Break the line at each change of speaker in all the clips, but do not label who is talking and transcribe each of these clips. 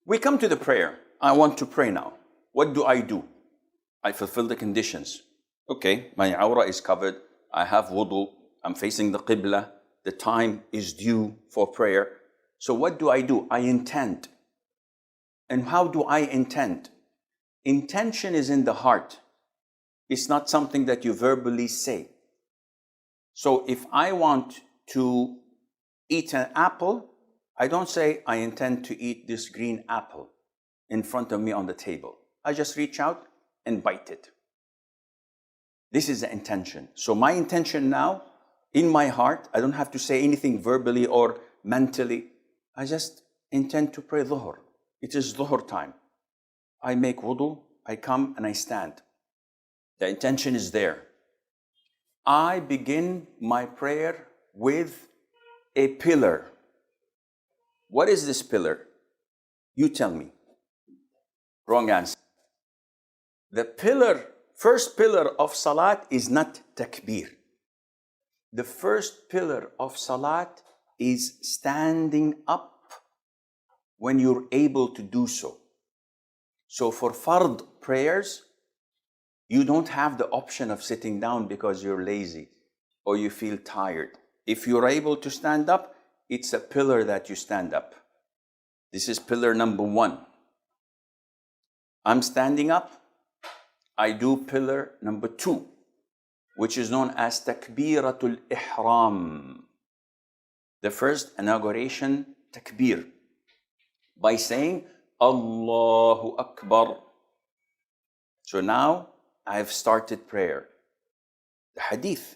We come to the prayer. I want to pray now. What do? I fulfill the conditions. Okay, my awrah is covered. I have wudu. I'm facing the qibla. The time is due for prayer. So what do? I intend. And how do I intend? Intention is in the heart. It's not something that you verbally say. So if I want to eat an apple, I don't say, I intend to eat this green apple in front of me on the table. I just reach out and bite it. This is the intention. So my intention now, in my heart, I don't have to say anything verbally or mentally. I just intend to pray dhuhr. It is dhuhr time. I make wudu, I come and I stand. The intention is there. I begin my prayer with a pillar. What is this pillar? You tell me. Wrong answer. The first pillar of salat is not takbir. The first pillar of salat is standing up when you're able to do so. So for fard prayers, you don't have the option of sitting down because you're lazy or you feel tired. If you're able to stand up, it's a pillar that you stand up. This is pillar number 1. I'm standing up. I do pillar number 2, which is known as takbiratul ihram. The first inauguration takbir, by saying Allahu Akbar. So now I've started prayer. The hadith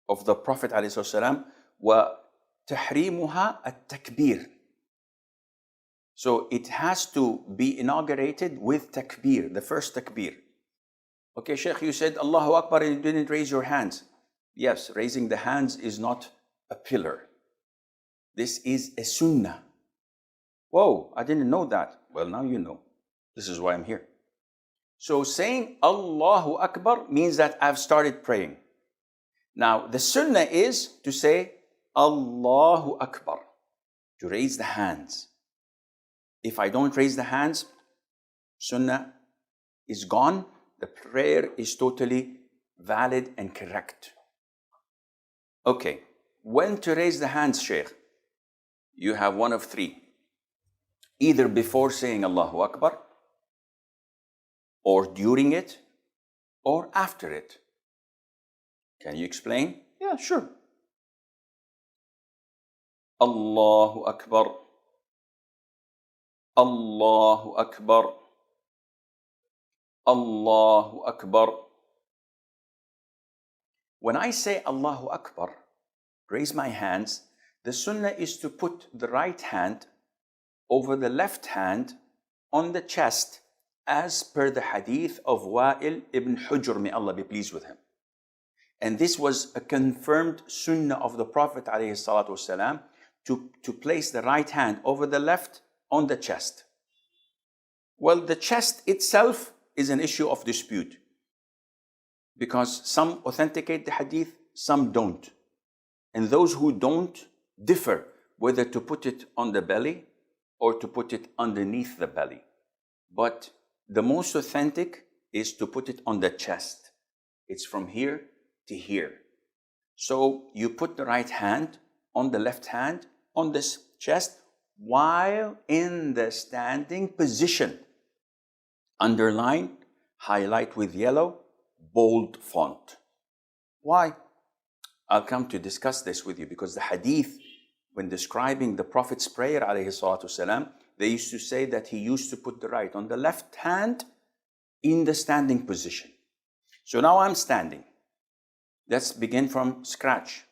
of the Prophet ﷺ, وَتَحْرِيمُهَا التَّكْبِيرِ. So it has to be inaugurated with takbir, the first takbir. Okay, Sheikh, you said Allahu Akbar and you didn't raise your hands. Yes, raising the hands is not a pillar. This is a sunnah. Whoa, I didn't know that. Well, now you know. This is why I'm here. So saying Allahu Akbar means that I've started praying. Now, the sunnah is to say Allahu Akbar, to raise the hands. If I don't raise the hands, sunnah is gone. The prayer is totally valid and correct. Okay, when to raise the hands, Sheikh? You have one of 3. Either before saying Allahu Akbar, or during it, or after it. Can you explain? Yeah, sure. Allahu Akbar. Allahu Akbar. Allahu Akbar. When I say Allahu Akbar, raise my hands, the sunnah is to put the right hand over the left hand on the chest, as per the hadith of Wa'il ibn Hujr, may Allah be pleased with him. And this was a confirmed sunnah of the Prophet ﷺ, to place the right hand over the left on the chest. Well, the chest itself is an issue of dispute, because some authenticate the hadith, some don't. And those who don't differ whether to put it on the belly or to put it underneath the belly. But the most authentic is to put it on the chest. It's from here to here. So you put the right hand on the left hand on this chest while in the standing position. Underline, highlight with yellow, bold font. Why? I'll come to discuss this with you, because the hadith, when describing the Prophet's prayer, ﷺ, they used to say that he used to put the right on the left hand in the standing position. So now I'm standing. Let's begin from scratch.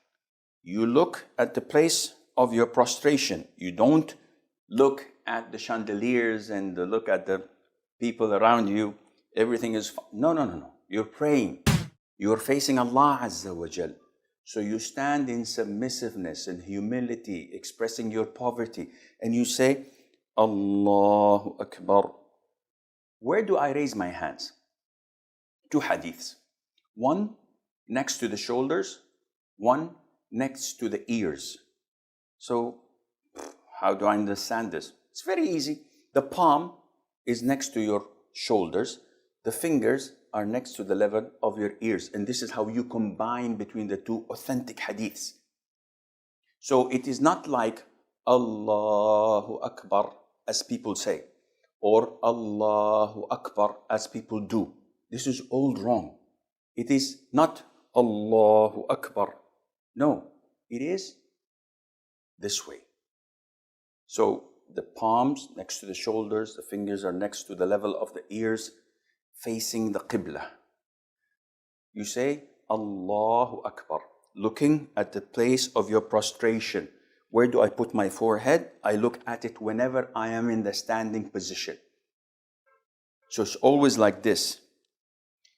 You look at the place of your prostration. You don't look at the chandeliers and look at the people around you. Everything is fine. No. You're praying. You're facing Allah Azza wa Jal. So you stand in submissiveness and humility, expressing your poverty, and you say, Allahu Akbar. Where do I raise my hands? 2 hadiths. One next to the shoulders, one next to the ears. So how do I understand this? It's very easy. The palm is next to your shoulders. The fingers are next to the level of your ears. And this is how you combine between the two authentic hadiths. So it is not like Allahu Akbar as people say, or Allahu Akbar as people do. This is all wrong. It is not Allahu Akbar. No, it is this way. So the palms next to the shoulders, the fingers are next to the level of the ears, facing the Qibla. You say Allahu Akbar, looking at the place of your prostration. Where do I put my forehead? I look at it whenever I am in the standing position. So it's always like this.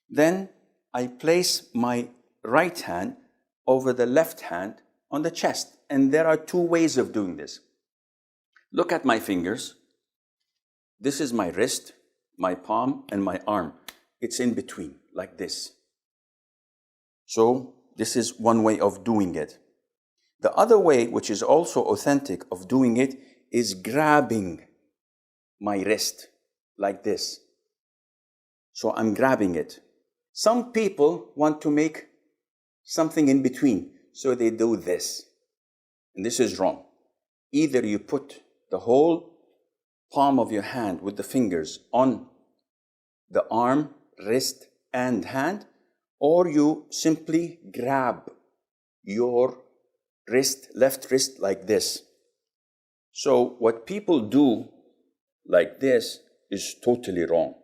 Then I place my right hand over the left hand on the chest. And there are two ways of doing this. Look at my fingers. This is my wrist, my palm, and my arm. It's in between, like this. So this is one way of doing it. The other way, which is also authentic of doing it, is grabbing my wrist, like this. So I'm grabbing it. Some people want to make something in between, so they do this. And this is wrong. Either you put the whole palm of your hand with the fingers on the arm, wrist, and hand, or you simply grab your wrist, left wrist, like this. So what people do like this is totally wrong.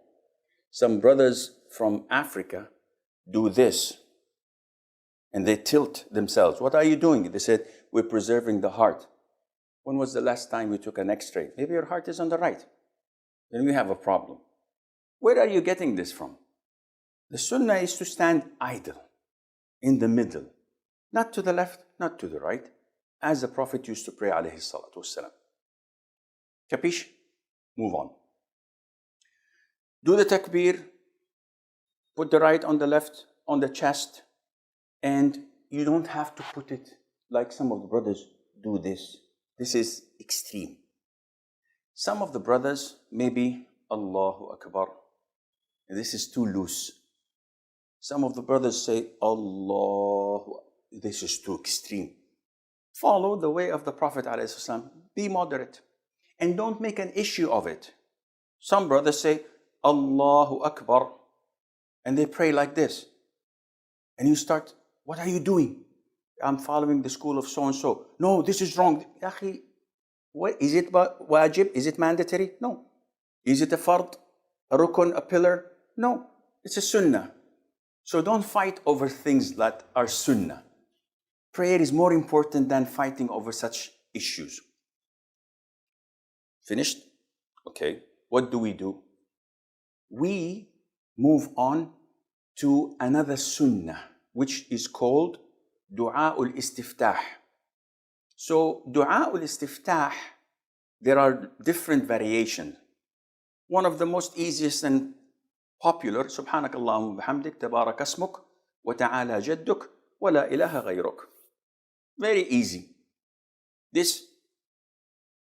Some brothers from Africa do this, and they tilt themselves. What are you doing? They said, we're preserving the heart. When was the last time you took an x-ray? Maybe your heart is on the right. Then we have a problem. Where are you getting this from? The sunnah is to stand idle, in the middle. Not to the left, not to the right, as the Prophet used to pray, alayhi salatu wassalam. Capish? Move on. Do the takbir, put the right on the left, on the chest, and you don't have to put it like some of the brothers do this. This is extreme. Some of the brothers, maybe Allahu Akbar. This is too loose. Some of the brothers say Allahu. This is too extreme. Follow the way of the Prophet ﷺ. Be moderate. And don't make an issue of it. Some brothers say Allahu Akbar, and they pray like this. And you start, what are you doing? I'm following the school of so-and-so. No, this is wrong. Akhi, what, is it wajib? Is it mandatory? No. Is it a fard, a rukun, a pillar? No. It's a sunnah. So don't fight over things that are sunnah. Prayer is more important than fighting over such issues. Finished? Okay. What do? We move on to another sunnah, which is called Du'a'ul Istiftah. So Du'a'ul Istiftah, there are different variations. One of the most easiest and popular, Subhanakallahumma bihamdik, tabarak asmuk, wa ta'ala jadduk, wa la ilaha ghayruk. Very easy. This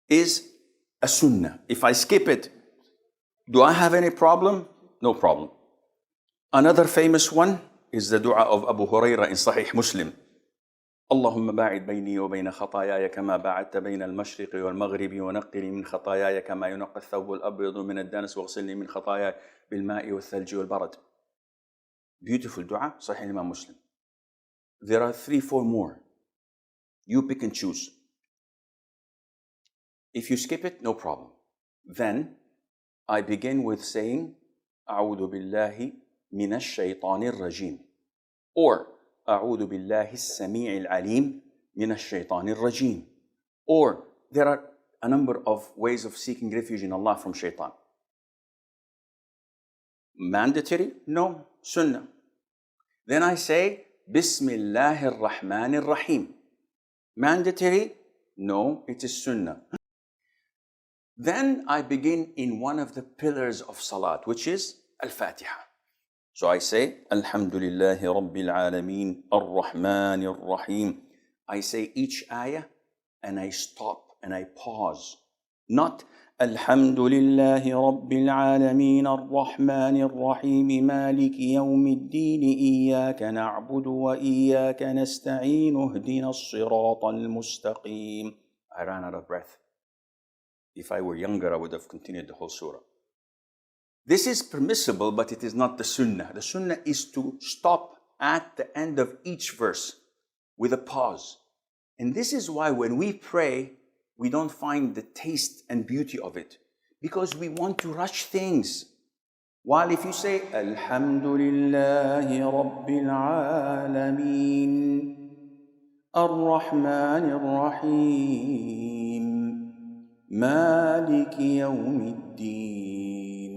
is a sunnah. If I skip it, do I have any problem? No problem. Another famous one is the dua of Abu Hurairah in Sahih Muslim. اللهم باعد بيني وبين خطاياي كما باعدت بين المشرق والمغرب ونقني من خطاياي كما ينقى الثوب الأبيض من الدنس واغسلني من خطاياي بالماء والثلج والبرد. Beautiful dua, Sahih Imam Muslim. There are 3-4 more. You pick and choose. If you skip it, no problem. Then I begin with saying أعوذ بالله من الشيطان الرجيم, or أعوذ بالله السميع العليم من الشيطان الرجيم. Or there are a number of ways of seeking refuge in Allah from shaitan. Mandatory? No. Sunnah. Then I say Bismillah ar-Rahman ar-Rahim. Mandatory? No, it is sunnah. Then I begin in one of the pillars of salat, which is Al-Fatiha. So I say, Alhamdulillahi Rabbil Alameen, Ar-Rahman Ar-Rahim. I say each ayah and I stop and I pause. Not الحمد لله رب العالمين الرحمن الرحيم مالك يوم الدين إياك نعبد وإياك نستعين اهدنا الصراط المستقيم. I ran out of breath. If I were younger, I would have continued the whole surah. This is permissible, but it is not the sunnah. The sunnah is to stop at the end of each verse with a pause. And this is why when we pray, we don't find the taste and beauty of it, because we want to rush things. While if you say, Alhamdulillahi Rabbil Alameen, Ar-Rahman Ar-Rahim, Maliki Yawmiddin,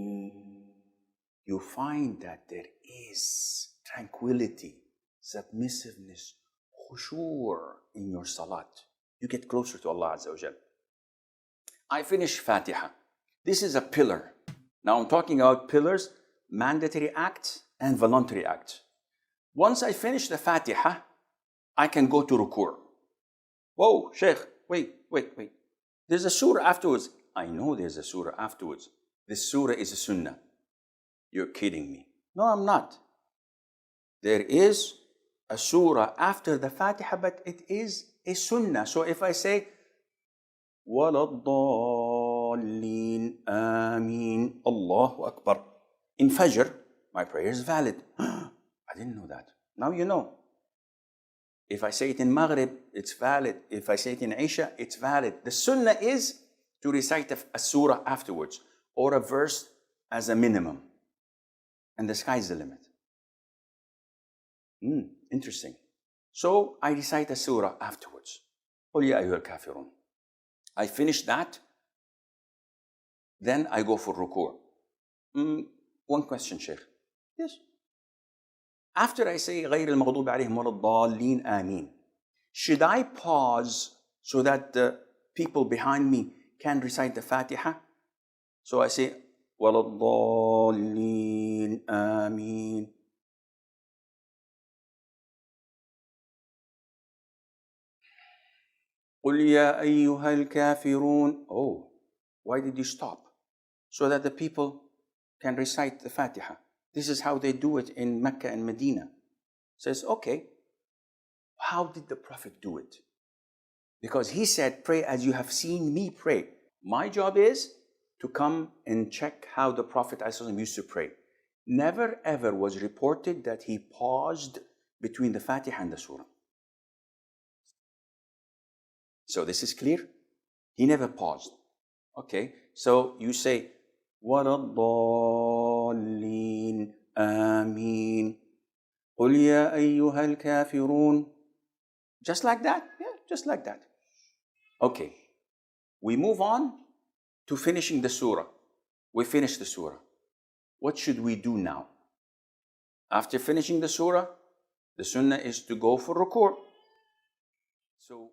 you find that there is tranquility, submissiveness, khushu' in your salat. You get closer to Allah Azza wa Jal. I finish Fatiha. This is a pillar. Now I'm talking about pillars, mandatory acts and voluntary acts. Once I finish the Fatiha, I can go to ruku'. Whoa, Sheikh, wait. There's a surah afterwards. I know there's a surah afterwards. This surah is a sunnah. You're kidding me. No, I'm not. There is a surah after the Fatiha, but it is a sunnah. So if I say, وَلَا الضَّالِّينَ آمين Allahu Akbar, in Fajr, my prayer is valid. I didn't know that. Now you know. If I say it in Maghrib, it's valid. If I say it in Isha, it's valid. The sunnah is to recite a surah afterwards, or a verse as a minimum. And the sky's the limit. Interesting. So I recite a surah afterwards. قُلْ يَا أَيُّهَا الْكَافِرُونَ. I finish that. Then I go for ruku'. One question, Sheikh. Yes. After I say غَيْرِ الْمَغْضُوبِ عَلَيْهِمْ وَلَا الضَّالِّينَ آمين, should I pause so that the people behind me can recite the Fatiha? So I say وَلَا الضَّالِّينَ آمين. قُلْ يَا أَيُّهَا الْكَافِرُونَ. Oh, why did you stop? So that the people can recite the Fatiha. This is how they do it in Mecca and Medina. Says, okay, how did the Prophet do it? Because he said, pray as you have seen me pray. My job is to come and check how the Prophet ﷺ used to pray. Never ever was reported that he paused between the Fatiha and the Surah. So this is clear? He never paused. Okay, so you say, وَلَا الضَّالِّينَ آمين قُلْ يَا أَيُّهَا الْكَافِرُونَ. Just like that? Yeah, just like that. Okay, we move on to finishing the surah. We finish the surah. What should we do now? After finishing the surah, the sunnah is to go for ruku'. So